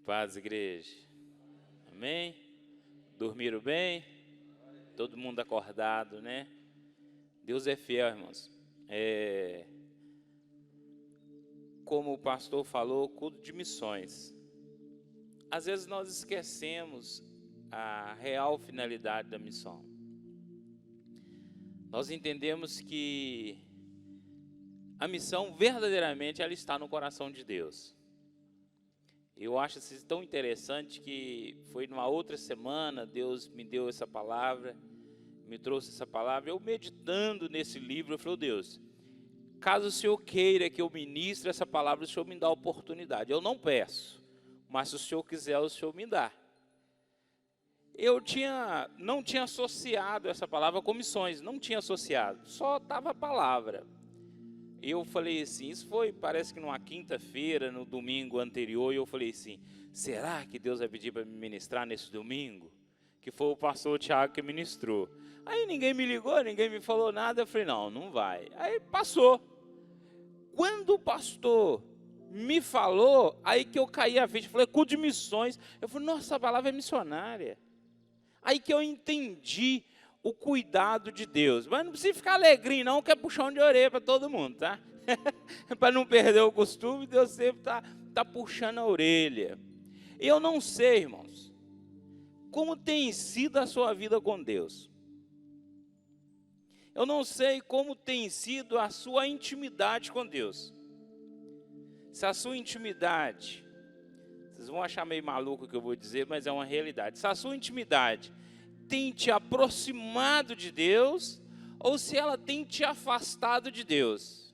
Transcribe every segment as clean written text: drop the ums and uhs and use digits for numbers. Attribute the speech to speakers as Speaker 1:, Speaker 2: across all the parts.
Speaker 1: Paz, igreja. Amém? Dormiram bem? Todo mundo acordado, né? Deus é fiel, irmãos. Como o pastor falou, culto de missões. Às vezes nós esquecemos a real finalidade da missão. Nós entendemos que a missão verdadeiramente ela está no coração de Deus. Eu acho isso tão interessante que foi numa outra semana, Deus me deu essa palavra, me trouxe essa palavra. Eu meditando nesse livro, eu falei, Deus, caso o Senhor queira que eu ministre essa palavra, o Senhor me dá a oportunidade. Eu não peço, mas se o Senhor quiser, o Senhor me dá. Eu não tinha associado essa palavra com missões, não tinha associado, só estava a palavra. Eu falei assim, isso foi, parece que numa quinta-feira, no domingo anterior, e eu falei assim, será que Deus vai pedir para me ministrar nesse domingo? Que foi o pastor Tiago que ministrou. Aí ninguém me ligou, ninguém me falou nada, eu falei, não vai. Aí passou. Quando o pastor me falou, aí que eu caí a ficha, falei, culto de missões. Eu falei, nossa, essa palavra é missionária. Aí que eu entendi o cuidado de Deus. Mas não precisa ficar alegrinho não, que é puxão de orelha para todo mundo, tá? Para não perder o costume, Deus sempre tá puxando a orelha. Eu não sei, irmãos, como tem sido a sua vida com Deus. Eu não sei como tem sido a sua intimidade com Deus. Se a sua intimidade, vocês vão achar meio maluco o que eu vou dizer, mas é uma realidade. Se a sua intimidade tem te aproximado de Deus, ou se ela tem te afastado de Deus.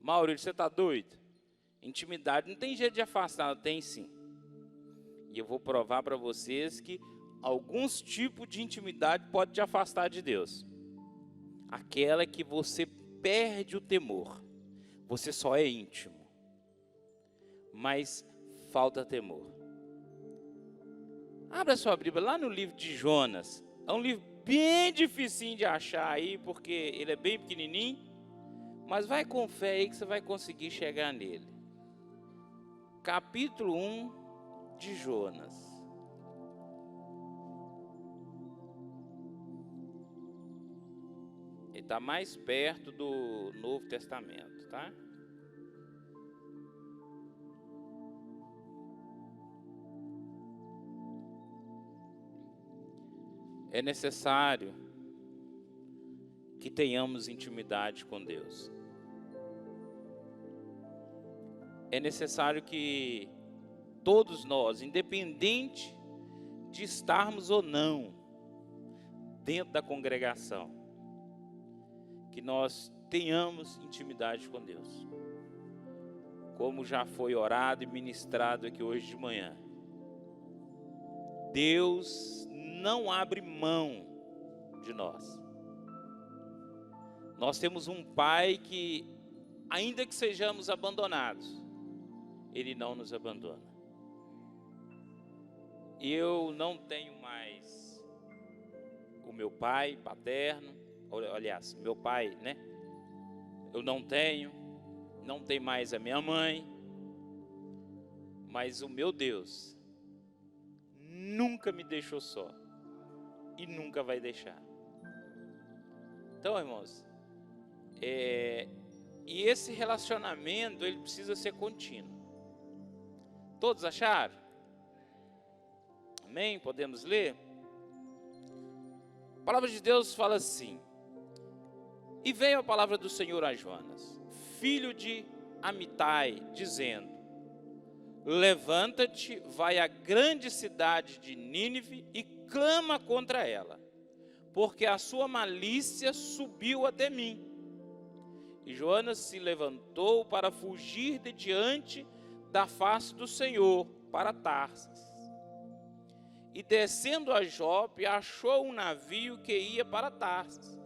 Speaker 1: Maurício, você está doido? Intimidade não tem jeito de afastar, tem sim. E eu vou provar para vocês que alguns tipos de intimidade pode te afastar de Deus. Aquela que você perde o temor. Você só é íntimo, mas falta temor. Abra sua Bíblia lá no livro de Jonas. É um livro bem dificinho de achar aí, porque ele é bem pequenininho. Mas vai com fé aí que você vai conseguir chegar nele. Capítulo 1 de Jonas. Ele está mais perto do Novo Testamento, tá? É necessário que tenhamos intimidade com Deus. É necessário que todos nós, independente de estarmos ou não dentro da congregação, que nós tenhamos intimidade com Deus. Como já foi orado e ministrado aqui hoje de manhã. Deus não abre mão de nós. Nós temos um Pai que, ainda que sejamos abandonados, Ele não nos abandona. Eu não tenho mais o meu pai paterno, aliás, meu pai, né? Eu não tenho mais a minha mãe, mas o meu Deus nunca me deixou só. E nunca vai deixar. Então, irmãos, e esse relacionamento, ele precisa ser contínuo. Todos acharam? Amém? Podemos ler? A palavra de Deus fala assim: e veio a palavra do Senhor a Jonas, filho de Amitai, dizendo: levanta-te, vai à grande cidade de Nínive e clama contra ela, porque a sua malícia subiu até mim. E Jonas se levantou para fugir de diante da face do Senhor para Tarsas. E descendo a Jope, achou um navio que ia para Tarsas.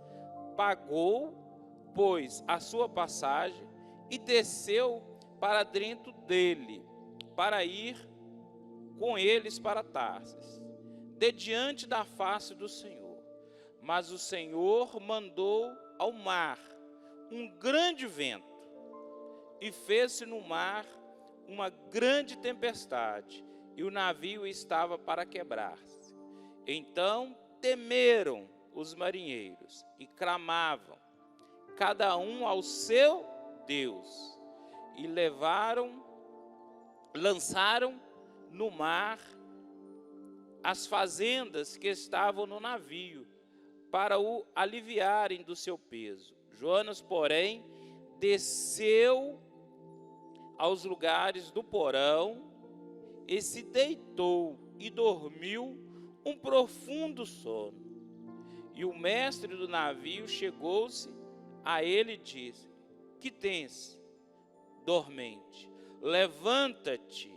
Speaker 1: Pagou, pois, a sua passagem e desceu para dentro dele, para ir com eles para Tarsas, de diante da face do Senhor. Mas o Senhor mandou ao mar um grande vento, e fez-se no mar uma grande tempestade, e o navio estava para quebrar-se. Então temeram os marinheiros e clamavam, cada um ao seu Deus, e lançaram no mar as fazendas que estavam no navio, para o aliviarem do seu peso. Jonas, porém, desceu aos lugares do porão e se deitou e dormiu um profundo sono. E o mestre do navio chegou-se a ele e disse: que tens, dormente? Levanta-te,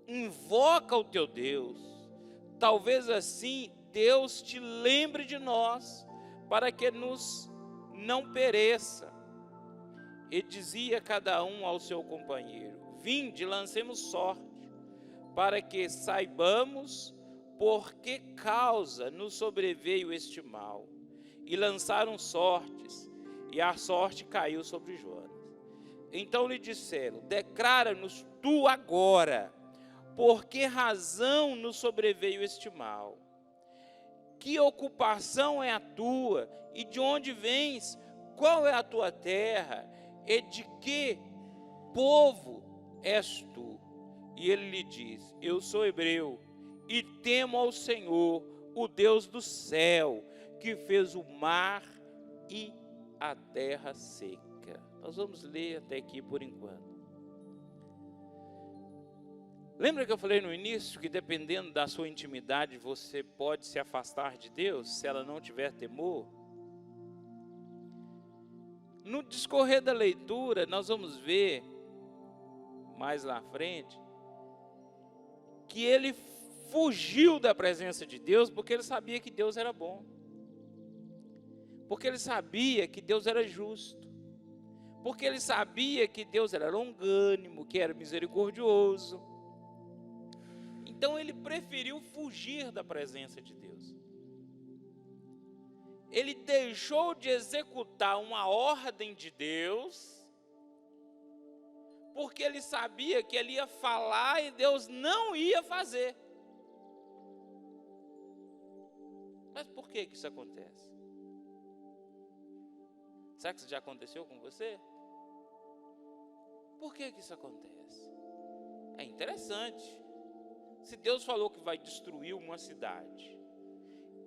Speaker 1: invoca o teu Deus. Talvez assim Deus te lembre de nós, para que nos não pereça. E dizia cada um ao seu companheiro: vinde, lancemos sorte, para que saibamos por que causa nos sobreveio este mal. E lançaram sortes, e a sorte caiu sobre Jonas. Então lhe disseram: declara-nos tu agora, por que razão nos sobreveio este mal? Que ocupação é a tua, e de onde vens? Qual é a tua terra, e de que povo és tu? E ele lhe diz: eu sou hebreu, e temo ao Senhor, o Deus do céu, que fez o mar e a terra seca. Nós vamos ler até aqui por enquanto. Lembra que eu falei no início que dependendo da sua intimidade você pode se afastar de Deus se ela não tiver temor? No discorrer da leitura nós vamos ver mais lá à frente que ele fugiu da presença de Deus porque ele sabia que Deus era bom, porque ele sabia que Deus era justo, porque ele sabia que Deus era longânimo, que era misericordioso. Então ele preferiu fugir da presença de Deus. Ele deixou de executar uma ordem de Deus, porque ele sabia que ele ia falar e Deus não ia fazer. Mas por que isso acontece? Será que isso já aconteceu com você? Por que isso acontece? É interessante. Se Deus falou que vai destruir uma cidade,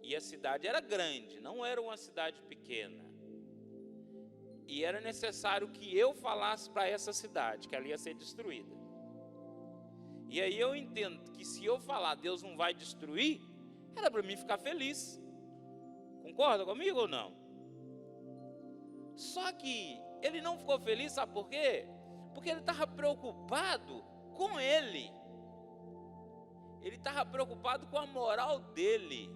Speaker 1: e a cidade era grande, não era uma cidade pequena, e era necessário que eu falasse para essa cidade que ela ia ser destruída, e aí eu entendo que se eu falar Deus não vai destruir, era para mim ficar feliz. Concorda comigo ou não? Só que ele não ficou feliz, sabe por quê? Porque ele estava preocupado com ele. Ele estava preocupado com a moral dele.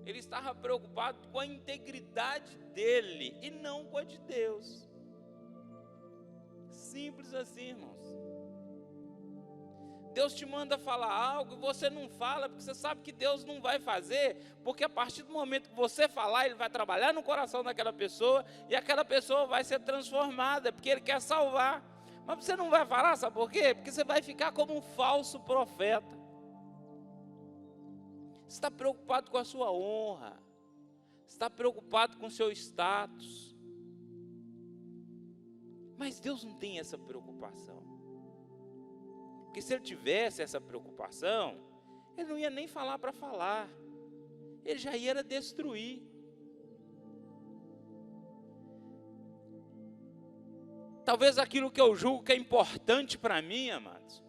Speaker 1: Ele estava preocupado com a integridade dele e não com a de Deus. Simples assim, irmãos. Deus te manda falar algo e você não fala porque você sabe que Deus não vai fazer, porque a partir do momento que você falar, Ele vai trabalhar no coração daquela pessoa e aquela pessoa vai ser transformada, porque Ele quer salvar. Mas você não vai falar, sabe por quê? Porque você vai ficar como um falso profeta. Você está preocupado com a sua honra, você está preocupado com o seu status. Mas Deus não tem essa preocupação. Porque se Ele tivesse essa preocupação, Ele não ia nem falar para falar. Ele já ia destruir. Talvez aquilo que eu julgo que é importante para mim, amados,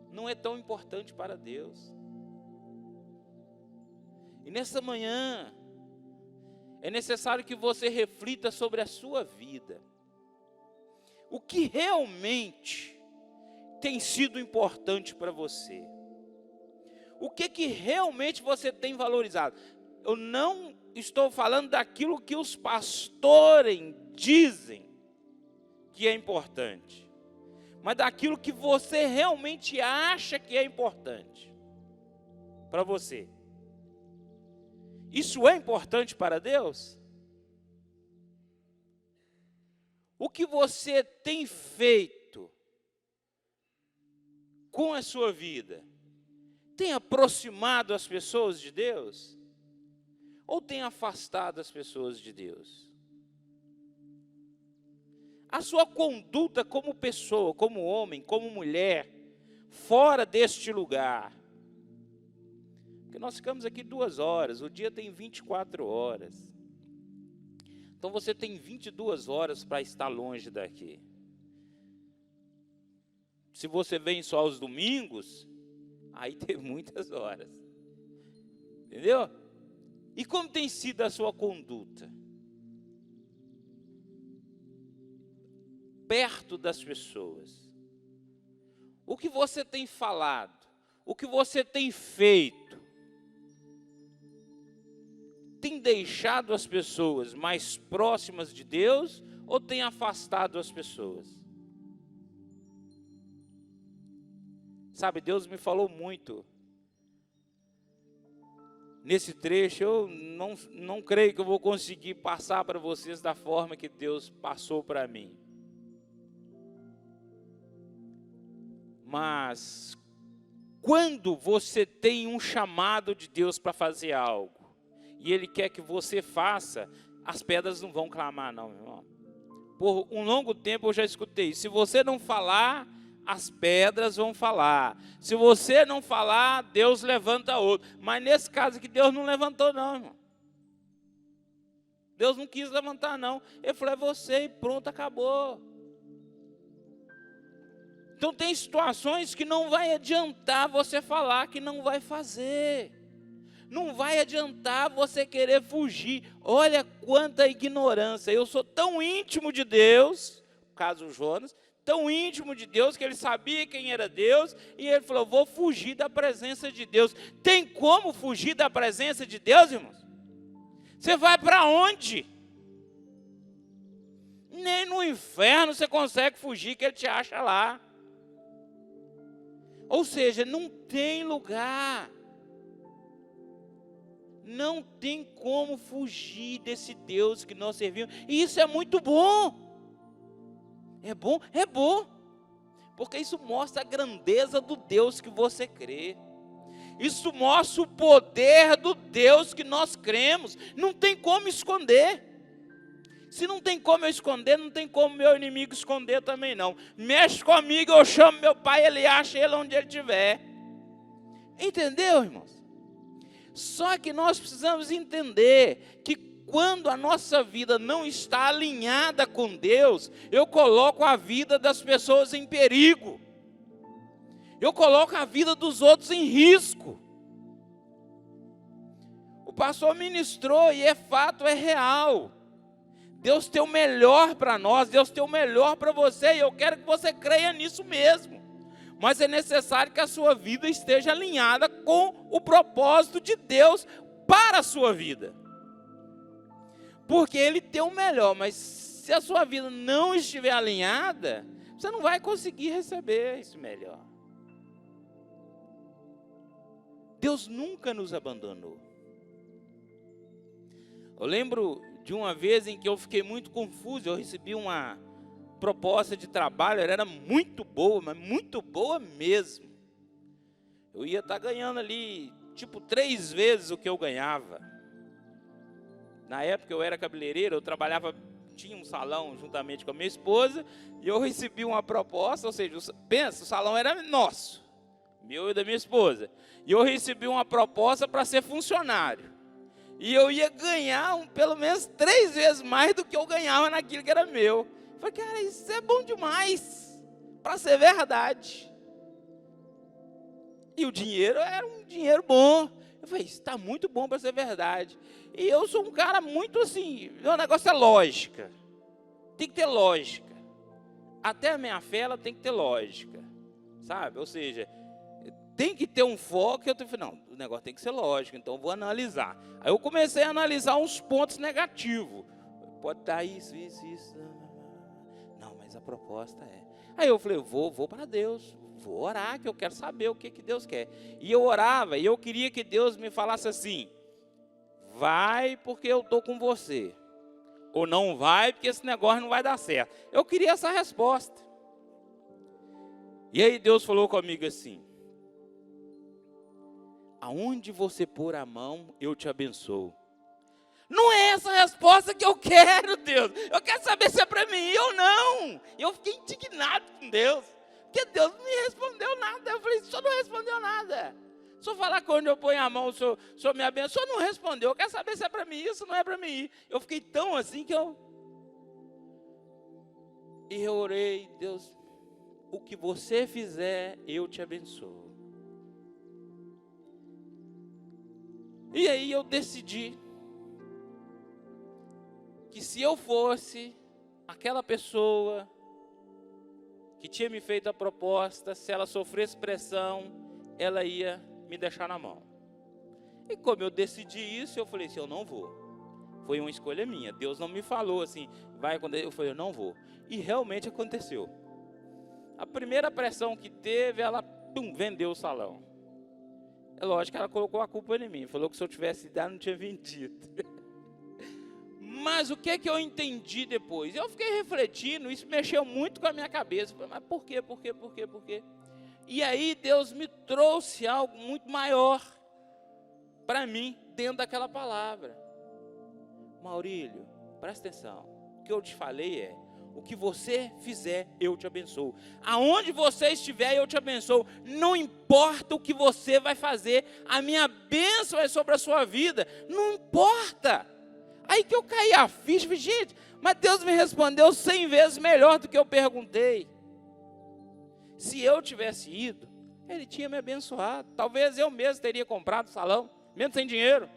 Speaker 1: não é tão importante para Deus. E nessa manhã, é necessário que você reflita sobre a sua vida. O que realmente tem sido importante para você? O que realmente você tem valorizado? Eu não estou falando daquilo que os pastores dizem que é importante, mas daquilo que você realmente acha que é importante para você. Isso é importante para Deus? O que você tem feito com a sua vida tem aproximado as pessoas de Deus? Ou tem afastado as pessoas de Deus? A sua conduta como pessoa, como homem, como mulher, fora deste lugar. Porque nós ficamos aqui 2 horas, o dia tem 24 horas. Então você tem 22 horas para estar longe daqui. Se você vem só aos domingos, aí tem muitas horas. Entendeu? E como tem sido a sua conduta? Perto das pessoas. O que você tem falado? O que você tem feito? Tem deixado as pessoas mais próximas de Deus ou tem afastado as pessoas? Sabe, Deus me falou muito nesse trecho. Eu não creio que eu vou conseguir passar para vocês da forma que Deus passou para mim. Mas quando você tem um chamado de Deus para fazer algo, e Ele quer que você faça, as pedras não vão clamar não, meu irmão. Por um longo tempo eu já escutei, se você não falar, as pedras vão falar. Se você não falar, Deus levanta outro. Mas nesse caso aqui, Deus não levantou não, irmão. Deus não quis levantar não. Ele falou, é você e pronto, acabou. Então tem situações que não vai adiantar você falar que não vai fazer. Não vai adiantar você querer fugir. Olha quanta ignorância. Eu sou tão íntimo de Deus, caso Jonas, tão íntimo de Deus que ele sabia quem era Deus, e ele falou, vou fugir da presença de Deus. Tem como fugir da presença de Deus, irmãos? Você vai para onde? Nem no inferno você consegue fugir, que ele te acha lá. Ou seja, não tem lugar. Não tem como fugir desse Deus que nós servimos. E isso é muito bom. É bom? É bom. Porque isso mostra a grandeza do Deus que você crê. Isso mostra o poder do Deus que nós cremos. Não tem como esconder. Se não tem como eu esconder, não tem como meu inimigo esconder também não. Mexe comigo, eu chamo meu pai, ele acha ele onde ele estiver. Entendeu, irmãos? Só que nós precisamos entender que quando a nossa vida não está alinhada com Deus, eu coloco a vida das pessoas em perigo. Eu coloco a vida dos outros em risco. O pastor ministrou e é fato, é real. Deus tem o melhor para nós, Deus tem o melhor para você, e eu quero que você creia nisso mesmo. Mas é necessário que a sua vida esteja alinhada com o propósito de Deus para a sua vida. Porque Ele tem o melhor, mas se a sua vida não estiver alinhada, você não vai conseguir receber esse melhor. Deus nunca nos abandonou. Eu lembro de uma vez em que eu fiquei muito confuso. Eu recebi uma proposta de trabalho, ela era muito boa, mas muito boa mesmo. Eu ia estar ganhando ali, 3 vezes o que eu ganhava. Na época eu era cabeleireiro, eu trabalhava, tinha um salão juntamente com a minha esposa, e eu recebi uma proposta, ou seja, pensa, o salão era nosso, meu e da minha esposa, e eu recebi uma proposta para ser funcionário. E eu ia ganhar pelo menos 3 vezes mais do que eu ganhava naquilo que era meu. Eu falei, cara, isso é bom demais para ser verdade. E o dinheiro era um dinheiro bom. Eu falei, isso está muito bom para ser verdade. E eu sou um cara muito assim, meu negócio é lógica. Tem que ter lógica. Até a minha fé, ela tem que ter lógica. Sabe? Ou seja, tem que ter um foco. Eu falei, não, o negócio tem que ser lógico, então eu vou analisar. Aí eu comecei a analisar uns pontos negativos. Pode estar isso. Não, mas a proposta é. Aí eu falei, vou para Deus, vou orar, que eu quero saber o que Deus quer. E eu orava, e eu queria que Deus me falasse assim, vai porque eu estou com você. Ou não vai porque esse negócio não vai dar certo. Eu queria essa resposta. E aí Deus falou comigo assim: aonde você pôr a mão, eu te abençoo. Não é essa a resposta que eu quero, Deus. Eu quero saber se é para mim ou não. Eu fiquei indignado com Deus, porque Deus não me respondeu nada. Eu falei: o senhor não respondeu nada. Se eu falar que onde eu ponho a mão, o senhor me abençoa, o senhor não respondeu. Eu quero saber se é para mim isso, não é para mim. Eu fiquei tão assim que E eu orei: Deus, o que você fizer, eu te abençoo. E aí eu decidi que se eu fosse aquela pessoa que tinha me feito a proposta, se ela sofresse pressão, ela ia me deixar na mão. E como eu decidi isso, eu falei assim: eu não vou. Foi uma escolha minha. Deus não me falou assim, vai acontecer. Eu falei: eu não vou. E realmente aconteceu. A primeira pressão que teve, ela vendeu o salão. É lógico que ela colocou a culpa em mim. Falou que se eu tivesse dado, não tinha vendido. Mas o que eu entendi depois? Eu fiquei refletindo, isso mexeu muito com a minha cabeça. Mas por quê? E aí Deus me trouxe algo muito maior para mim, dentro daquela palavra. Maurílio, presta atenção. O que eu te falei é: o que você fizer, eu te abençoo. Aonde você estiver, eu te abençoo. Não importa o que você vai fazer, a minha bênção é sobre a sua vida. Não importa. Aí que eu caí a ficha, falei: gente, mas Deus me respondeu 100 vezes melhor do que eu perguntei. Se eu tivesse ido, Ele tinha me abençoado. Talvez eu mesmo teria comprado o salão, mesmo sem dinheiro.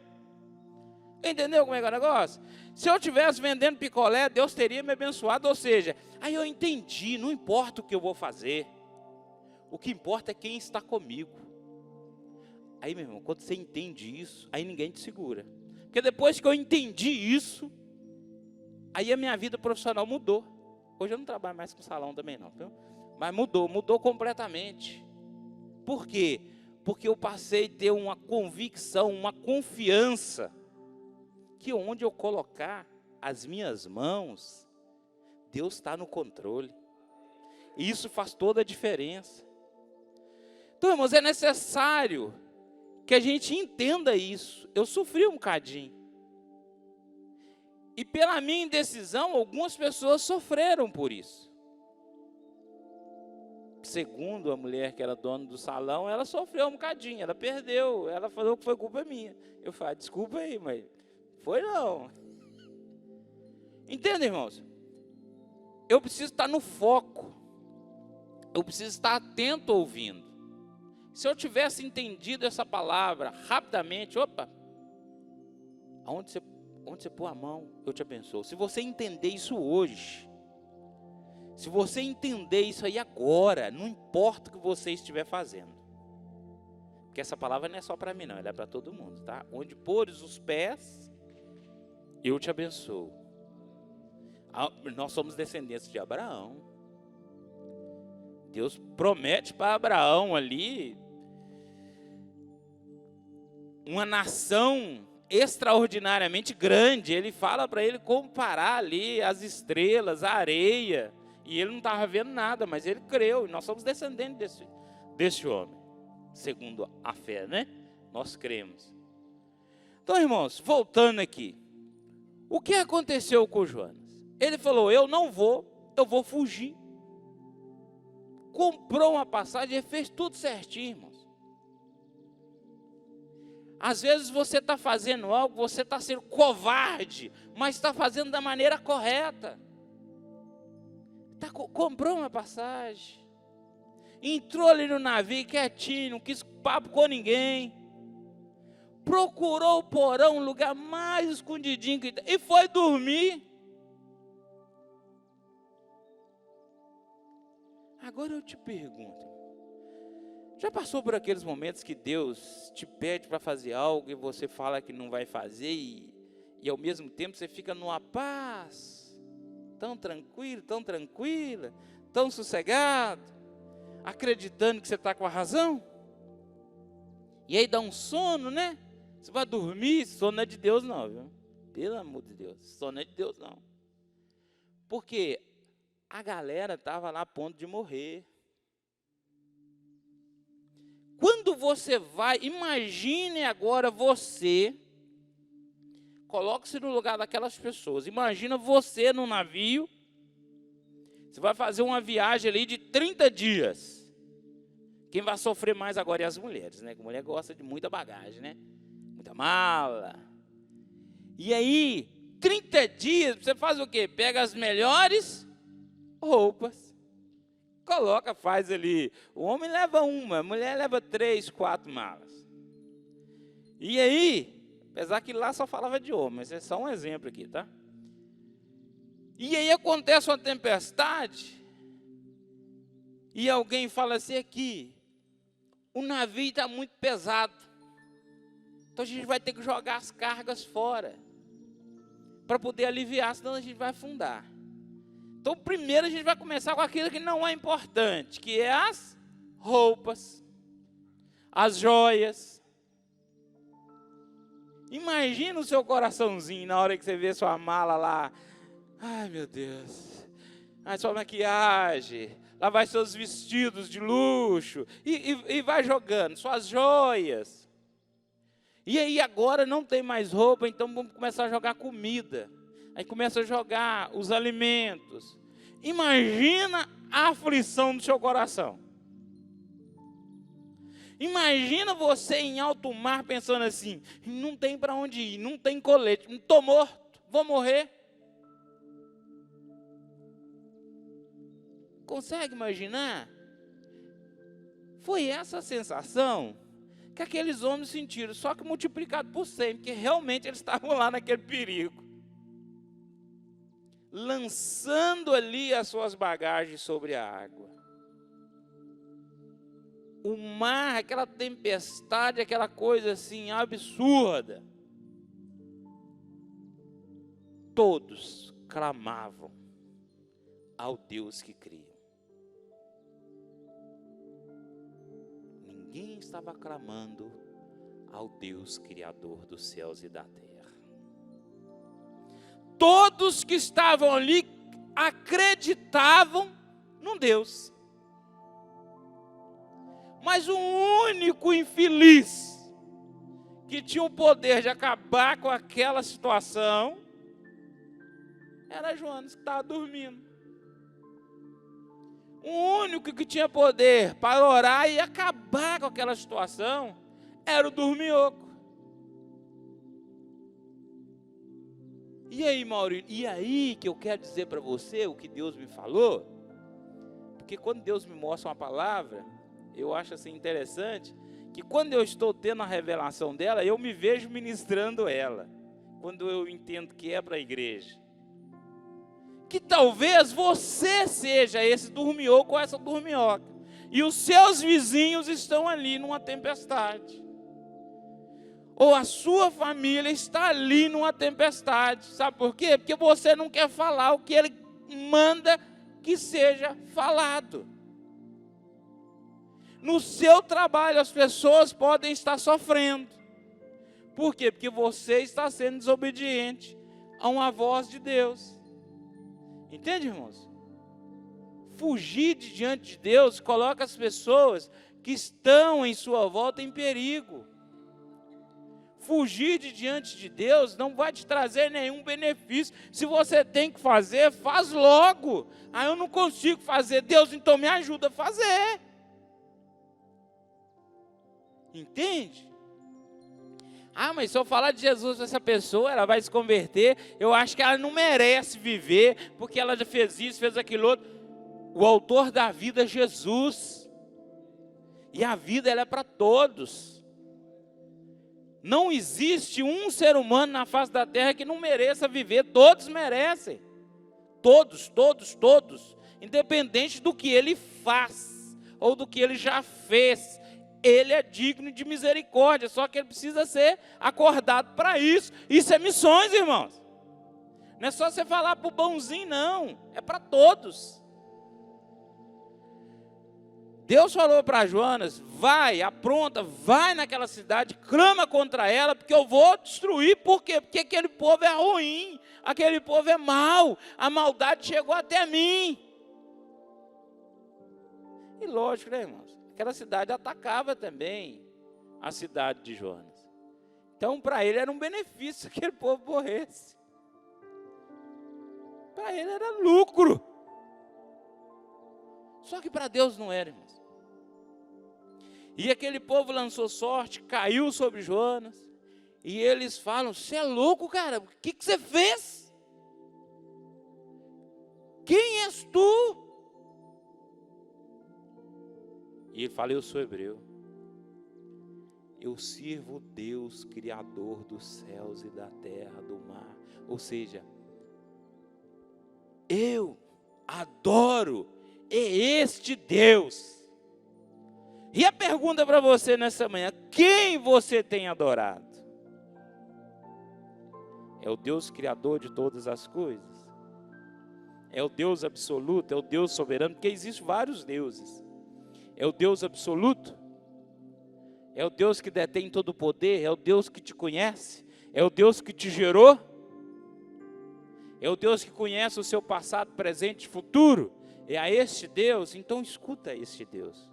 Speaker 1: Entendeu como é que é o negócio? Se eu estivesse vendendo picolé, Deus teria me abençoado. Ou seja, aí eu entendi, não importa o que eu vou fazer. O que importa é quem está comigo. Aí, meu irmão, quando você entende isso, aí ninguém te segura. Porque depois que eu entendi isso, aí a minha vida profissional mudou. Hoje eu não trabalho mais com salão também não, viu? Mas mudou completamente. Por quê? Porque eu passei a ter uma convicção, uma confiança, que onde eu colocar as minhas mãos, Deus está no controle. E isso faz toda a diferença. Então, irmãos, é necessário que a gente entenda isso. Eu sofri um bocadinho. E pela minha indecisão, algumas pessoas sofreram por isso. Segundo a mulher que era dona do salão, ela sofreu um bocadinho, ela perdeu, ela falou que foi culpa minha. Eu falei: desculpa aí, mas foi não. Entende, irmãos? Eu preciso estar no foco. Eu preciso estar atento ouvindo. Se eu tivesse entendido essa palavra rapidamente, onde você pôr a mão, eu te abençoo. Se você entender isso hoje, se você entender isso aí agora, não importa o que você estiver fazendo. Porque essa palavra não é só para mim não, ela é para todo mundo, tá? Onde pôres os pés, eu te abençoo. Nós somos descendentes de Abraão. Deus promete para Abraão ali uma nação extraordinariamente grande. Ele fala para ele comparar ali as estrelas, a areia. E ele não estava vendo nada, mas ele creu. E nós somos descendentes desse homem, segundo a fé, né? Nós cremos. Então, irmãos, voltando aqui. O que aconteceu com Jonas? Ele falou: eu não vou, eu vou fugir. Comprou uma passagem e fez tudo certinho, irmãos. Às vezes você está fazendo algo, você está sendo covarde, mas está fazendo da maneira correta. Comprou uma passagem, entrou ali no navio quietinho, não quis papo com ninguém, procurou o porão, um lugar mais escondidinho, e foi dormir. Agora eu te pergunto, já passou por aqueles momentos que Deus te pede para fazer algo e você fala que não vai fazer e ao mesmo tempo você fica numa paz, tão tranquilo, tão tranquila, tão sossegado, acreditando que você está com a razão? E aí dá um sono, né? Você vai dormir, sono não é de Deus não, viu? Pelo amor de Deus, sono não é de Deus não. Porque a galera estava lá a ponto de morrer. quando você vai, imagine agora você, coloque-se no lugar daquelas pessoas, imagina você no navio, você vai fazer uma viagem ali de 30 dias, quem vai sofrer mais agora é as mulheres, né? Porque a mulher gosta de muita bagagem, né? Muita mala. E aí, 30 dias, você faz o quê? Pega as melhores roupas, coloca, faz ali. O homem leva uma, a mulher leva 3, 4 malas. E aí, apesar que lá só falava de homem, mas é só um exemplo aqui, tá? E aí acontece uma tempestade, e alguém fala assim aqui, o navio está muito pesado, então a gente vai ter que jogar as cargas fora, para poder aliviar, senão a gente vai afundar. Então primeiro a gente vai começar com aquilo que não é importante, que é as roupas, as joias. Imagina o seu coraçãozinho na hora que você vê sua mala lá. Ai, meu Deus. Ai, sua maquiagem. Lá vai seus vestidos de luxo. E vai jogando suas joias. E aí agora não tem mais roupa, então vamos começar a jogar comida. Aí começa a jogar os alimentos. Imagina a aflição do seu coração. Imagina você em alto mar pensando assim, não tem para onde ir, não tem colete, estou morto, vou morrer. Consegue imaginar? Foi essa a sensação que aqueles homens sentiram, só que multiplicado por 100, porque realmente eles estavam lá naquele perigo. Lançando ali as suas bagagens sobre a água. O mar, aquela tempestade, aquela coisa assim absurda. Todos clamavam ao Deus que criam. Ninguém estava clamando ao Deus criador dos céus e da terra. Todos que estavam ali acreditavam num Deus. Mas o único infeliz que tinha o poder de acabar com aquela situação era Jonas, que estava dormindo. O único que tinha poder para orar e acabar com aquela situação era o dorminhoco. E aí, Maurício, e aí que eu quero dizer para você o que Deus me falou? Porque quando Deus me mostra uma palavra, eu acho assim interessante, que quando eu estou tendo a revelação dela, eu me vejo ministrando ela, quando eu entendo que é para a igreja. Que talvez você seja esse dorminhoco ou essa dorminhoca, e os seus vizinhos estão ali numa tempestade. Ou a sua família está ali numa tempestade. Sabe por quê? Porque você não quer falar o que ele manda que seja falado. No seu trabalho as pessoas podem estar sofrendo. Por quê? Porque você está sendo desobediente a uma voz de Deus. Entende, irmãos? Fugir de diante de Deus coloca as pessoas que estão em sua volta em perigo. Fugir de diante de Deus não vai te trazer nenhum benefício. Se você tem que fazer, faz logo. Ah, eu não consigo fazer. Deus, então me ajuda a fazer. Entende? Ah, mas se eu falar de Jesus para essa pessoa, ela vai se converter. Eu acho que ela não merece viver, porque ela já fez isso, fez aquilo outro. O autor da vida é Jesus. E a vida ela é para todos. Não existe um ser humano na face da terra que não mereça viver. Todos merecem. Todos, todos, todos. Independente do que ele faz, ou do que ele já fez. Ele é digno de misericórdia, só que ele precisa ser acordado para isso. Isso é missões, irmãos. Não é só você falar para o bonzinho, não. É para todos. Deus falou para Jonas, vai, apronta, vai naquela cidade, clama contra ela, porque eu vou destruir. Por quê? Porque aquele povo é ruim, aquele povo é mau, a maldade chegou até mim. E lógico, né, irmãos? Aquela cidade atacava também a cidade de Jonas. Então, para ele era um benefício que aquele povo morresse. Para ele era lucro. Só que para Deus não era, irmãos. E aquele povo lançou sorte, caiu sobre Jonas. E eles falam: você é louco, cara, o que você fez? Quem és tu? E ele fala: eu sou hebreu. Eu sirvo o Deus Criador dos céus e da terra, do mar. Ou seja, eu adoro este Deus. E a pergunta para você nessa manhã: quem você tem adorado? É o Deus Criador de todas as coisas? É o Deus absoluto? É o Deus soberano? Porque existem vários deuses. É o Deus absoluto? É o Deus que detém todo o poder? É o Deus que te conhece? É o Deus que te gerou? É o Deus que conhece o seu passado, presente e futuro? É a este Deus? Então escuta este Deus.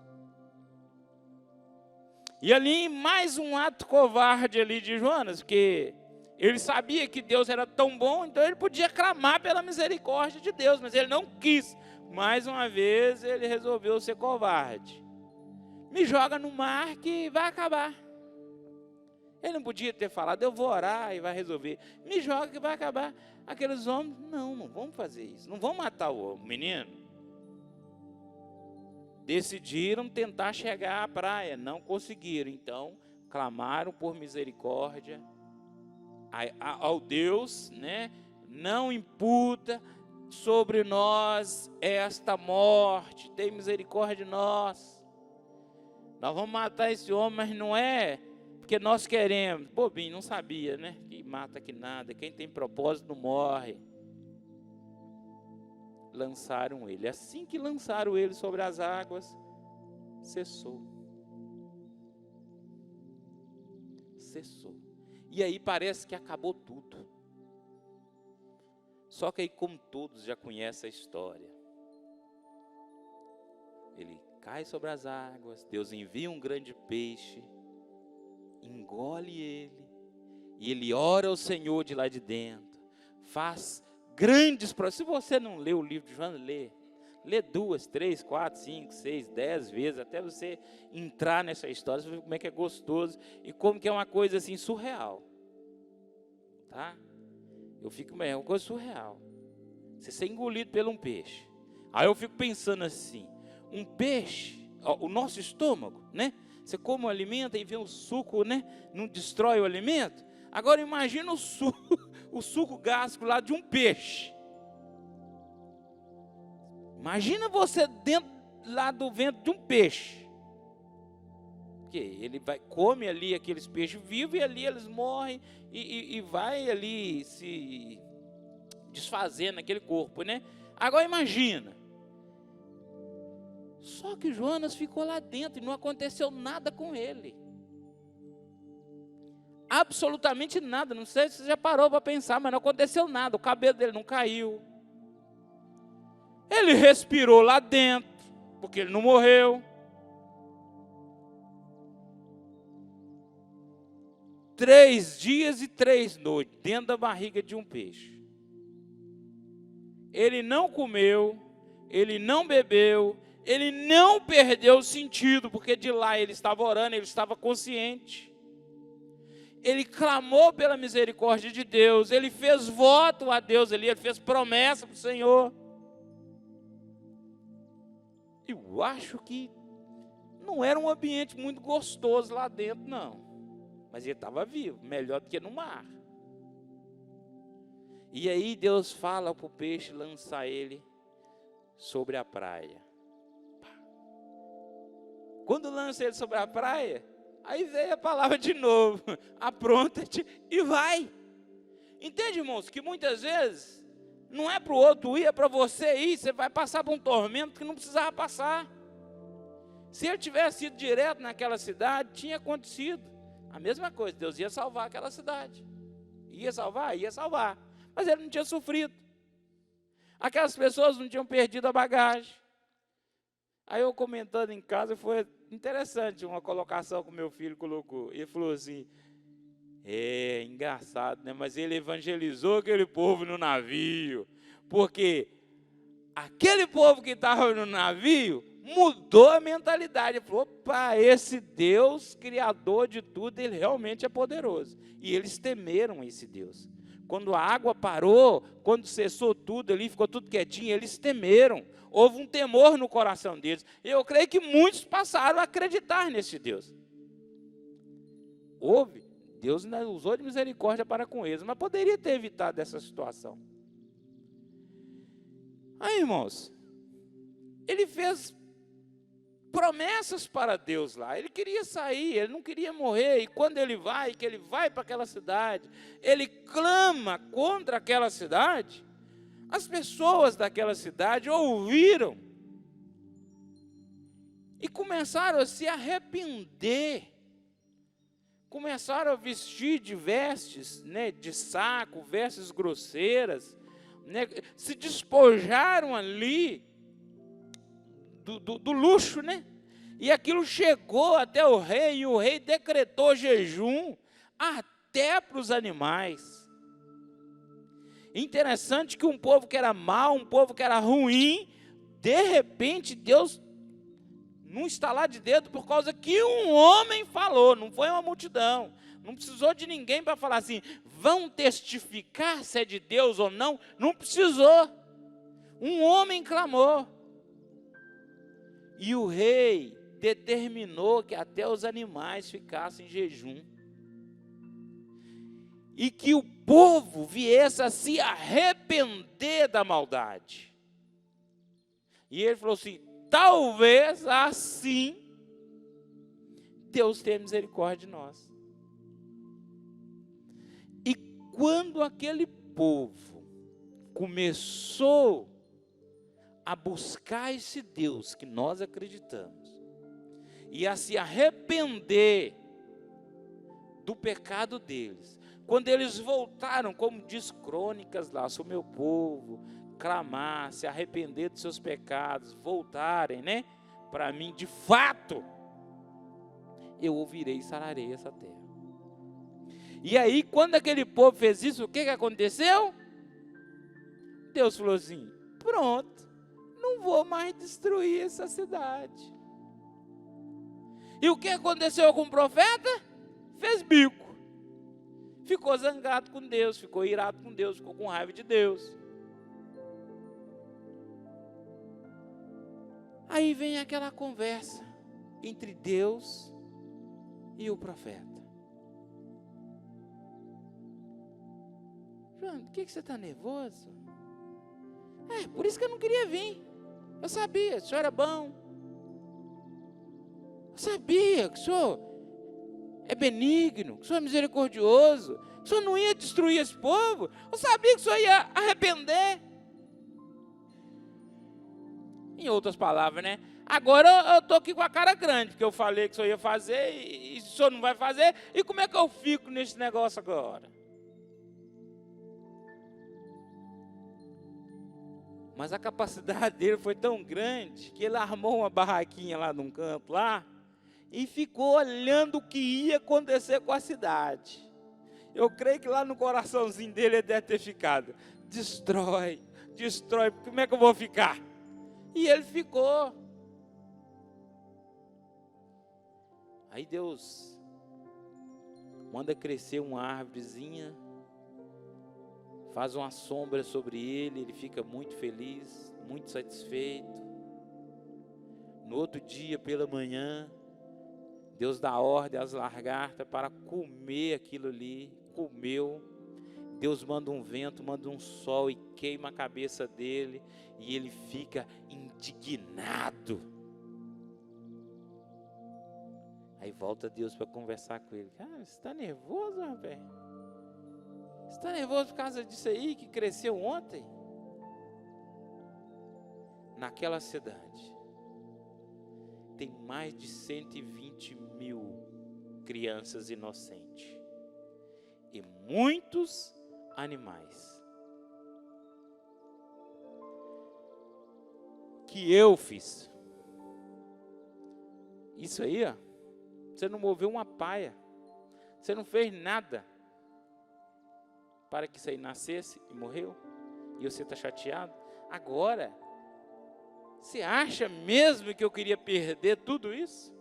Speaker 1: E ali mais um ato covarde ali de Jonas, porque ele sabia que Deus era tão bom, então ele podia clamar pela misericórdia de Deus, mas ele não quis. Mais uma vez ele resolveu ser covarde. Me joga no mar que vai acabar. Ele não podia ter falado: eu vou orar e vai resolver. Me joga que vai acabar. Aqueles homens: não vamos fazer isso. Não vamos matar o menino. Decidiram tentar chegar à praia. Não conseguiram. Então, clamaram por misericórdia ao Deus, né? Não imputa sobre nós esta morte. Tem misericórdia de nós. Nós vamos matar esse homem, mas não é porque nós queremos. Bobinho, não sabia, né? Que mata que nada. Quem tem propósito não morre. Lançaram ele. Assim que lançaram ele sobre as águas, cessou. Cessou. E aí parece que acabou tudo. Só que aí, como todos já conhecem a história, ele cai sobre as águas, Deus envia um grande peixe, engole ele, e ele ora ao Senhor de lá de dentro, faz grandes promessas. Se você não lê o livro de Jonas, lê 2, 3, 4, 5, 6, 10 vezes, até você entrar nessa história, você vai ver como é que é gostoso, e como que é uma coisa assim surreal, tá? É uma coisa surreal, você ser engolido por um peixe. Aí eu fico pensando assim, um peixe, o nosso estômago, né? Você come o alimento e vê o suco, né? Não destrói o alimento. Agora imagina o suco gástrico lá de um peixe. Imagina você dentro lá do ventre de um peixe. Porque ele come ali aqueles peixes vivos e ali eles morrem e vai ali se desfazendo naquele corpo, né? Agora imagina. Só que Jonas ficou lá dentro e não aconteceu nada com ele. Absolutamente nada. Não sei se você já parou para pensar, mas não aconteceu nada. O cabelo dele não caiu. Ele respirou lá dentro, porque ele não morreu. 3 dias e 3 noites dentro da barriga de um peixe. Ele não comeu, ele não bebeu, ele não perdeu o sentido, porque de lá ele estava orando, ele estava consciente. Ele clamou pela misericórdia de Deus, ele fez voto a Deus, ele fez promessa para o Senhor. Eu acho que não era um ambiente muito gostoso lá dentro, não. Mas ele estava vivo, melhor do que no mar. E aí Deus fala para o peixe lançar ele sobre a praia. Quando lança ele sobre a praia, aí veio a palavra de novo: apronta-te e vai. Entende, irmãos, que muitas vezes não é para o outro ir, é para você ir. Você vai passar por um tormento que não precisava passar. Se ele tivesse ido direto naquela cidade, tinha acontecido a mesma coisa. Deus ia salvar aquela cidade. Ia salvar. Mas ele não tinha sofrido. Aquelas pessoas não tinham perdido a bagagem. Aí eu comentando em casa, foi interessante uma colocação que o meu filho colocou. Ele falou assim, engraçado, né? Mas ele evangelizou aquele povo no navio, porque aquele povo que estava no navio mudou a mentalidade. Ele falou, opa, esse Deus, criador de tudo, ele realmente é poderoso. E eles temeram esse Deus. Quando a água parou, quando cessou tudo ali, ficou tudo quietinho, eles temeram. Houve um temor no coração deles. E eu creio que muitos passaram a acreditar nesse Deus. Houve. Deus usou de misericórdia para com eles, mas poderia ter evitado essa situação. Aí, irmãos, ele fez promessas para Deus lá. Ele queria sair, ele não queria morrer. E quando ele vai para aquela cidade, ele clama contra aquela cidade. As pessoas daquela cidade ouviram e começaram a se arrepender. Começaram a vestir de vestes, né, de saco, vestes grosseiras, né, se despojaram ali do luxo, né? E aquilo chegou até o rei, e o rei decretou jejum até para os animais. Interessante que um povo que era mau, um povo que era ruim, de repente Deus, num estalar de dedo, por causa que um homem falou, não foi uma multidão, não precisou de ninguém para falar assim, vão testificar se é de Deus ou não, não precisou, um homem clamou, e o rei determinou que até os animais ficassem em jejum, e que o povo viesse a se arrepender da maldade. E ele falou assim, talvez assim Deus tenha misericórdia de nós. E quando aquele povo começou a buscar esse Deus que nós acreditamos, e a se arrepender do pecado deles, quando eles voltaram, como diz Crônicas lá, se o meu povo clamar, se arrepender dos seus pecados, voltarem, né, para mim, de fato, eu ouvirei e sararei essa terra. E aí, quando aquele povo fez isso, o que aconteceu? Deus falou assim, pronto, não vou mais destruir essa cidade. E o que aconteceu com o profeta? Fez bico. Ficou zangado com Deus, ficou irado com Deus, ficou com raiva de Deus. Aí vem aquela conversa entre Deus e o profeta. João, por que você está nervoso? Por isso que eu não queria vir. Eu sabia, o senhor era bom. Eu sabia que o senhor é benigno, que o senhor é misericordioso, que o senhor não ia destruir esse povo. Eu sabia que o senhor ia arrepender. Em outras palavras, né? Agora eu estou aqui com a cara grande, porque eu falei que o senhor ia fazer e o senhor não vai fazer. E como é que eu fico nesse negócio agora? Mas a capacidade dele foi tão grande que ele armou uma barraquinha lá num canto lá e ficou olhando o que ia acontecer com a cidade. Eu creio que lá no coraçãozinho dele ele deve ter ficado, destrói, como é que eu vou ficar? E ele ficou. Aí Deus manda crescer uma árvorezinha, faz uma sombra sobre ele, ele fica muito feliz, muito satisfeito. No outro dia, pela manhã, Deus dá ordem às lagartas para comer aquilo ali, comeu. Deus manda um vento, manda um sol e queima a cabeça dele, e ele fica indignado. Aí volta Deus para conversar com ele. Cara, você está nervoso, rapaz? Você está nervoso por causa disso aí que cresceu ontem? Naquela cidade tem mais de 120 mil crianças inocentes e muitos animais que eu fiz. Isso aí, ó, você não moveu uma paia. Você não fez nada para que isso aí nascesse e morreu. E você está chateado. Agora, você acha mesmo que eu queria perder tudo isso?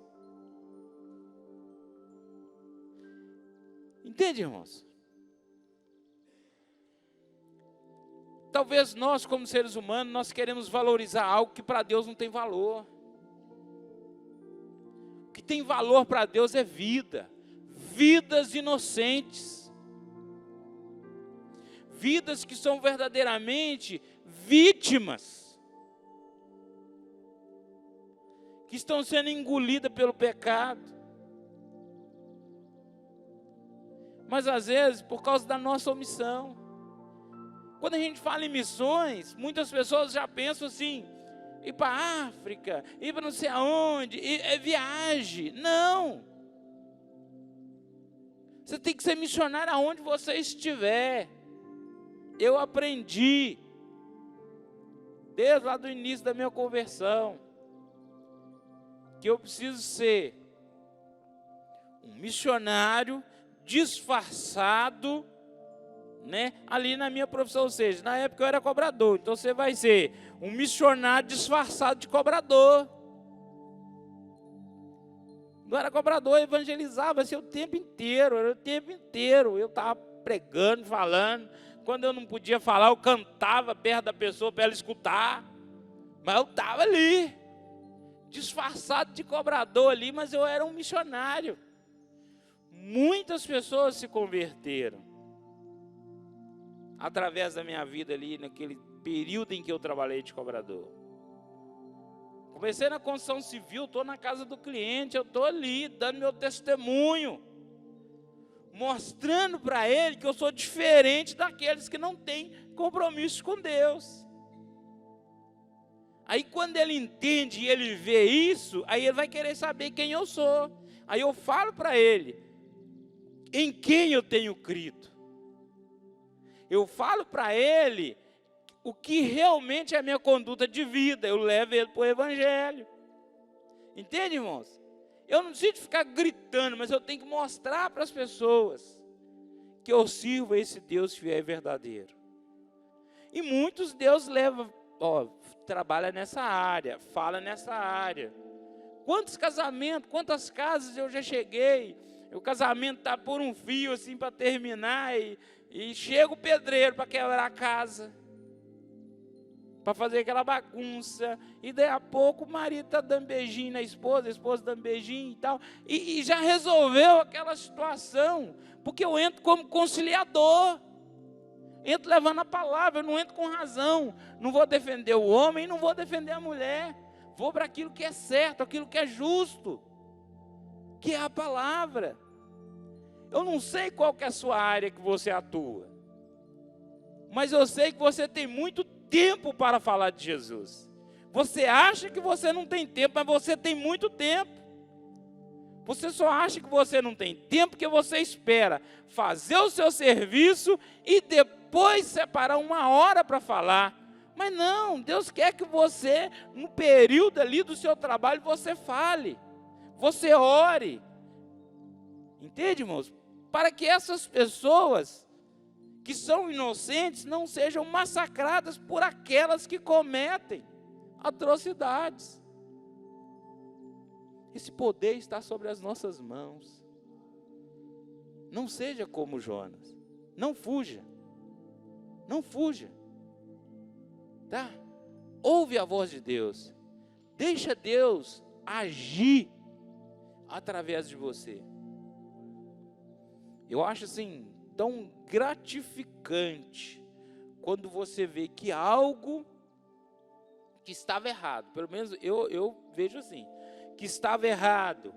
Speaker 1: Entende, irmãos? Talvez nós, como seres humanos, nós queremos valorizar algo que para Deus não tem valor. O que tem valor para Deus é vida. Vidas inocentes. Vidas que são verdadeiramente vítimas. Que estão sendo engolidas pelo pecado. Mas às vezes, por causa da nossa omissão. Quando a gente fala em missões, muitas pessoas já pensam assim, ir para a África, ir para não sei aonde, é viagem. Não. Você tem que ser missionário aonde você estiver. Eu aprendi, desde lá do início da minha conversão, que eu preciso ser um missionário disfarçado, né, ali na minha profissão. Ou seja, na época eu era cobrador, então você vai ser um missionário disfarçado de cobrador. Não era cobrador, eu evangelizava assim, o tempo inteiro, eu estava pregando, falando. Quando eu não podia falar, eu cantava perto da pessoa para ela escutar, mas eu estava ali, disfarçado de cobrador ali, mas eu era um missionário. Muitas pessoas se converteram através da minha vida ali, naquele período em que eu trabalhei de cobrador. Comecei na construção civil, estou na casa do cliente, eu estou ali, dando meu testemunho, mostrando para ele que eu sou diferente daqueles que não têm compromisso com Deus. Aí quando ele entende e ele vê isso, aí ele vai querer saber quem eu sou. Aí eu falo para ele, em quem eu tenho crido. Eu falo para ele o que realmente é a minha conduta de vida. Eu levo ele para o Evangelho. Entende, irmãos? Eu não preciso ficar gritando, mas eu tenho que mostrar para as pessoas que eu sirvo a esse Deus fiel e verdadeiro. E muitos Deus leva, trabalha nessa área, fala nessa área. Quantos casamentos, quantas casas eu já cheguei, o casamento está por um fio assim para terminar e chega o pedreiro para quebrar a casa, para fazer aquela bagunça, e daí a pouco o marido está dando beijinho na esposa, a esposa dando beijinho e tal, e já resolveu aquela situação, porque eu entro como conciliador, entro levando a palavra, eu não entro com razão, não vou defender o homem, não vou defender a mulher, vou para aquilo que é certo, aquilo que é justo, que é a palavra. Eu não sei qual que é a sua área que você atua, mas eu sei que você tem muito tempo para falar de Jesus. Você acha que você não tem tempo, mas você tem muito tempo. Você só acha que você não tem tempo porque você espera fazer o seu serviço e depois separar uma hora para falar. Mas não, Deus quer que você, no período ali do seu trabalho, você fale, você ore. Entende, irmãos? Para que essas pessoas que são inocentes não sejam massacradas por aquelas que cometem atrocidades. Esse poder está sobre as nossas mãos. Não seja como Jonas. Não fuja. Não fuja. Tá? Ouve a voz de Deus. Deixa Deus agir através de você. Eu acho assim tão gratificante quando você vê que algo que estava errado, pelo menos eu vejo assim, que estava errado,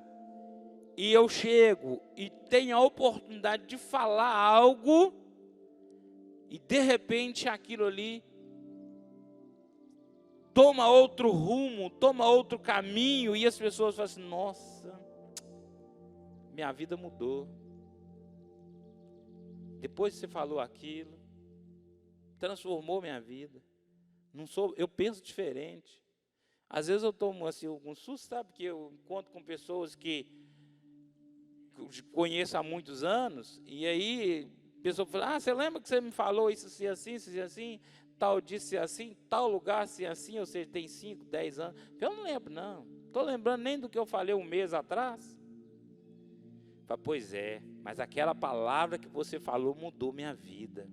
Speaker 1: e eu chego e tenho a oportunidade de falar algo, e de repente aquilo ali toma outro rumo, toma outro caminho, e as pessoas falam assim, nossa, minha vida mudou. Depois que você falou aquilo, transformou minha vida. Eu penso diferente. Às vezes eu tomo assim, algum susto, sabe? Porque eu encontro com pessoas que conheço há muitos anos, e aí a pessoa fala, você lembra que você me falou isso assim, tal disse assim, tal lugar assim, ou seja, tem 5, 10 anos. Eu não lembro, não. Estou lembrando nem do que eu falei um mês atrás. Fala, pois é, mas aquela palavra que você falou mudou minha vida.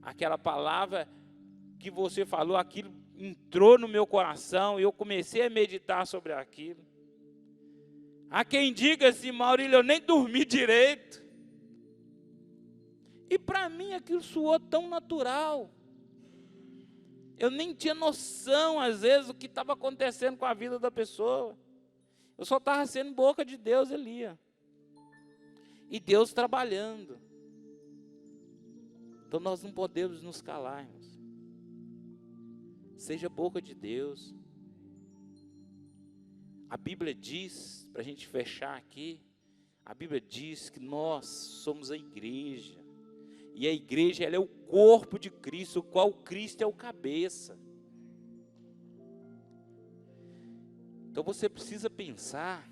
Speaker 1: Aquela palavra que você falou, aquilo entrou no meu coração e eu comecei a meditar sobre aquilo. Há quem diga assim, Maurílio, eu nem dormi direito. E para mim aquilo soou tão natural. Eu nem tinha noção, às vezes, do que estava acontecendo com a vida da pessoa. Eu só estava sendo boca de Deus ali. Ó. E Deus trabalhando. Então nós não podemos nos calar, irmãos. Seja boca de Deus. A Bíblia diz, para a gente fechar aqui, a Bíblia diz que nós somos a igreja. E a igreja, ela é o corpo de Cristo, o qual Cristo é o cabeça. Então você precisa pensar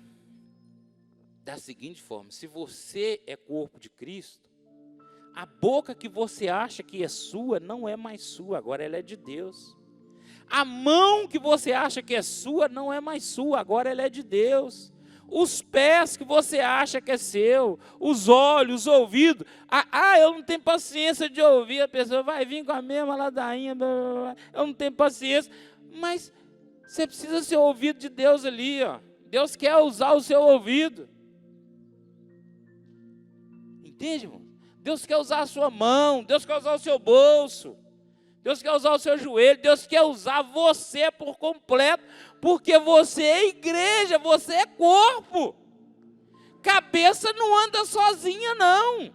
Speaker 1: da seguinte forma: se você é corpo de Cristo, a boca que você acha que é sua, não é mais sua, agora ela é de Deus. A mão que você acha que é sua, não é mais sua, agora ela é de Deus. Os pés que você acha que é seu, os olhos, os ouvidos. Eu não tenho paciência de ouvir, a pessoa vai vir com a mesma ladainha, eu não tenho paciência. Mas você precisa ser ouvido de Deus ali, ó. Deus quer usar o seu ouvido. Entende, irmão? Deus quer usar a sua mão, Deus quer usar o seu bolso. Deus quer usar o seu joelho, Deus quer usar você por completo, porque você é igreja, você é corpo. Cabeça não anda sozinha, não.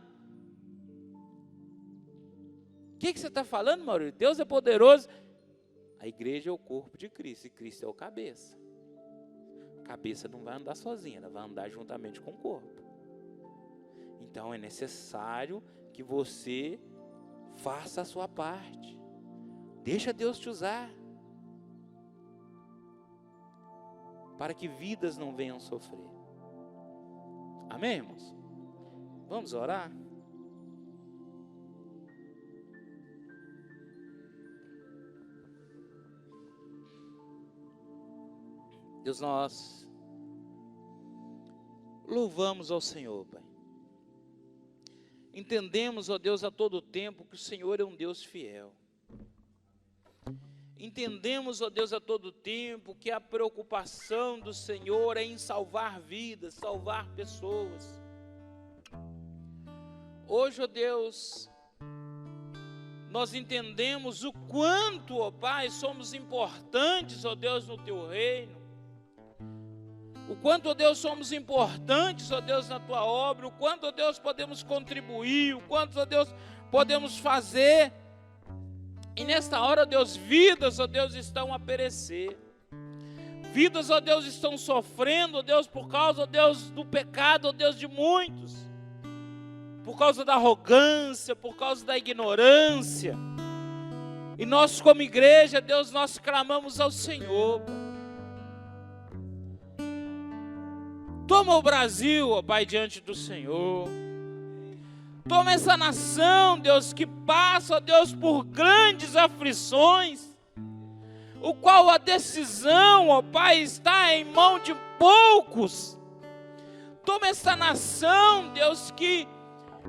Speaker 1: O que você está falando, Maurício? Deus é poderoso. A igreja é o corpo de Cristo, e Cristo é o cabeça. A cabeça não vai andar sozinha, ela vai andar juntamente com o corpo. Então é necessário que você faça a sua parte. Deixa Deus te usar, para que vidas não venham sofrer. Amém, irmãos? Vamos orar? Deus, nós louvamos ao Senhor, Pai. Entendemos, ó Deus, a todo tempo que o Senhor é um Deus fiel. Entendemos, ó Deus, a todo tempo que a preocupação do Senhor é em salvar vidas, salvar pessoas. Hoje, ó Deus, nós entendemos o quanto, ó Pai, somos importantes, ó Deus, no Teu reino. O quanto, ó Deus, somos importantes, ó Deus, na Tua obra. O quanto, ó Deus, podemos contribuir. O quanto, ó Deus, podemos fazer. E nesta hora, ó Deus, vidas, ó Deus, estão a perecer. Vidas, ó Deus, estão sofrendo, ó Deus, por causa, ó Deus, do pecado, ó Deus, de muitos. Por causa da arrogância, por causa da ignorância. E nós, como igreja, Deus, nós clamamos ao Senhor. Toma o Brasil, ó Pai, diante do Senhor. Toma essa nação, Deus, que passa, ó Deus, por grandes aflições, o qual a decisão, ó Pai, está em mão de poucos. Toma essa nação, Deus, que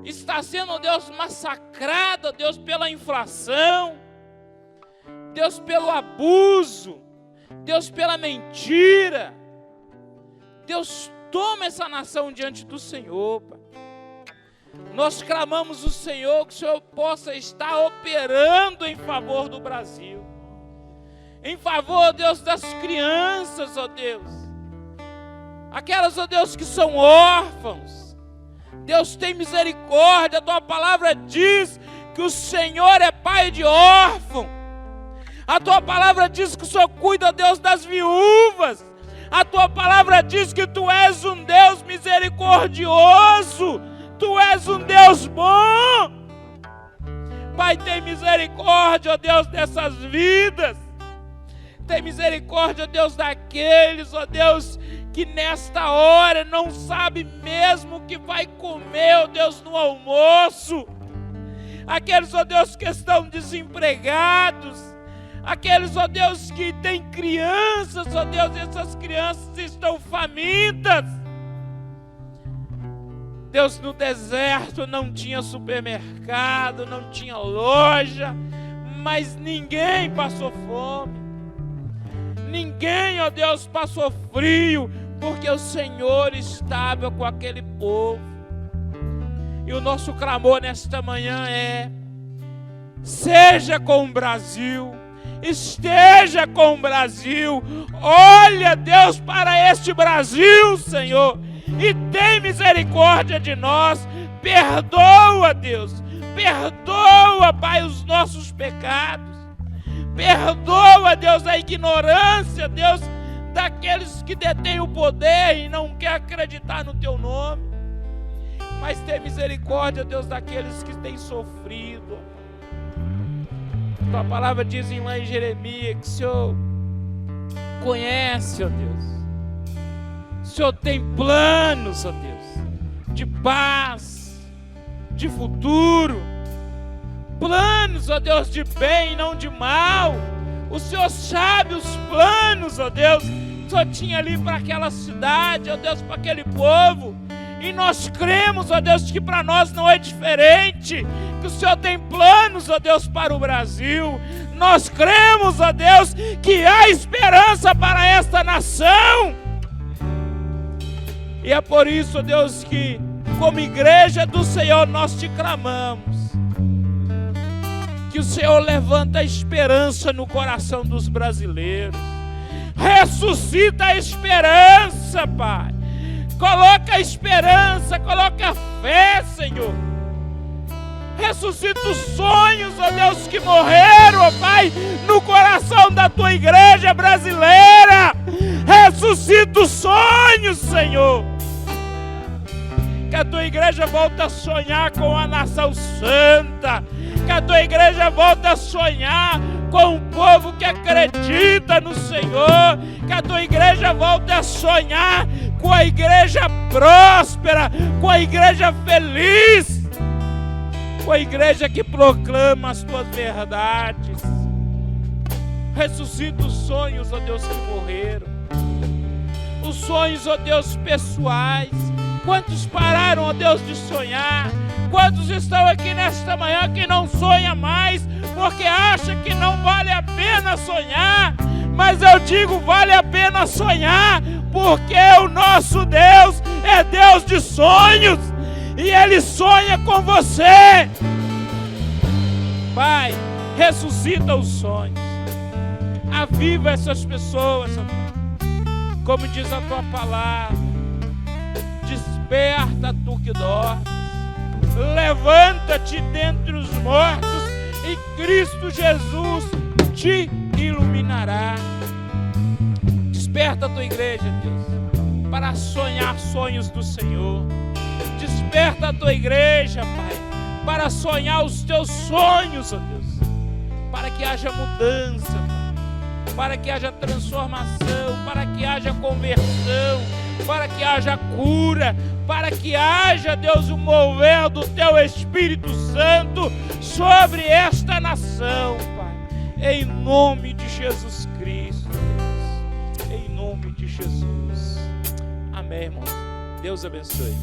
Speaker 1: está sendo, ó Deus, massacrada, ó Deus, pela inflação, Deus, pelo abuso, Deus, pela mentira. Deus, toma essa nação diante do Senhor, Pai. Nós clamamos o Senhor, que o Senhor possa estar operando em favor do Brasil. Em favor, ó Deus, das crianças, ó Deus. Aquelas, ó Deus, que são órfãos. Deus, tem misericórdia. A Tua palavra diz que o Senhor é pai de órfão. A Tua palavra diz que o Senhor cuida, Deus, das viúvas. A Tua palavra diz que Tu és um Deus misericordioso. Tu és um Deus bom. Pai, tem misericórdia, ó Deus, dessas vidas. tem misericórdia, ó Deus, daqueles, ó Deus, que nesta hora não sabe mesmo o que vai comer, ó Deus, no almoço. Aqueles, ó Deus, que estão desempregados. Aqueles, ó Deus, que têm crianças, ó Deus, e essas crianças estão famintas. Deus, no deserto não tinha supermercado, não tinha loja, mas ninguém passou fome. Ninguém, ó Deus, passou frio, porque o Senhor estava com aquele povo. E o nosso clamor nesta manhã é: seja com o Brasil, esteja com o Brasil. Olha, Deus, para este Brasil, Senhor, e tem misericórdia de nós. Perdoa, Deus, perdoa, Pai, os nossos pecados. Perdoa, Deus, a ignorância, Deus, daqueles que detêm o poder e não quer acreditar no Teu nome. Mas tem misericórdia, Deus, daqueles que têm sofrido. Tua palavra diz lá em Jeremias que o Senhor conhece, ó Deus. O Senhor tem planos, ó Deus, de paz, de futuro. Planos, ó Deus, de bem e não de mal. O Senhor sabe os planos, ó Deus, que o Senhor tinha ali para aquela cidade, ó Deus, para aquele povo. E nós cremos, ó Deus, que para nós não é diferente, que o Senhor tem planos, ó Deus, para o Brasil. Nós cremos, ó Deus, que há esperança para esta nação. E é por isso, ó Deus, que como igreja do Senhor nós te clamamos. Que o Senhor levanta a esperança no coração dos brasileiros. Ressuscita a esperança, Pai. Coloca a esperança, coloca a fé, Senhor. Ressuscita os sonhos, ó Deus, que morreram, ó Pai, no coração da Tua igreja brasileira. Ressuscita os sonhos, Senhor. Que a Tua igreja volta a sonhar com a nação santa. Que a Tua igreja volta a sonhar com um povo que acredita no Senhor. Que a Tua igreja volta a sonhar com a igreja próspera, com a igreja feliz, com a igreja que proclama as Tuas verdades. Ressuscita os sonhos, ó Deus, que morreram. Os sonhos, ó Deus, pessoais. Quantos pararam, ó Deus, de sonhar? Quantos estão aqui nesta manhã que não sonham mais, porque acha que não vale a pena sonhar? Mas eu digo, vale a pena sonhar, porque o nosso Deus é Deus de sonhos, e Ele sonha com você. Pai, ressuscita os sonhos, aviva essas pessoas, como diz a Tua palavra. Desperta, tu que dormes, levanta-te dentre os mortos, e Cristo Jesus te iluminará. Desperta a Tua igreja, Deus, para sonhar sonhos do Senhor. Desperta a Tua igreja, Pai, para sonhar os Teus sonhos, ó Deus, para que haja mudança, Pai, para que haja transformação, para que haja conversão, para que haja cura, para que haja, Deus, o mover do Teu Espírito Santo sobre esta nação, Pai, em nome de Jesus Cristo, Deus, em nome de Jesus. Amém, irmãos. Deus abençoe.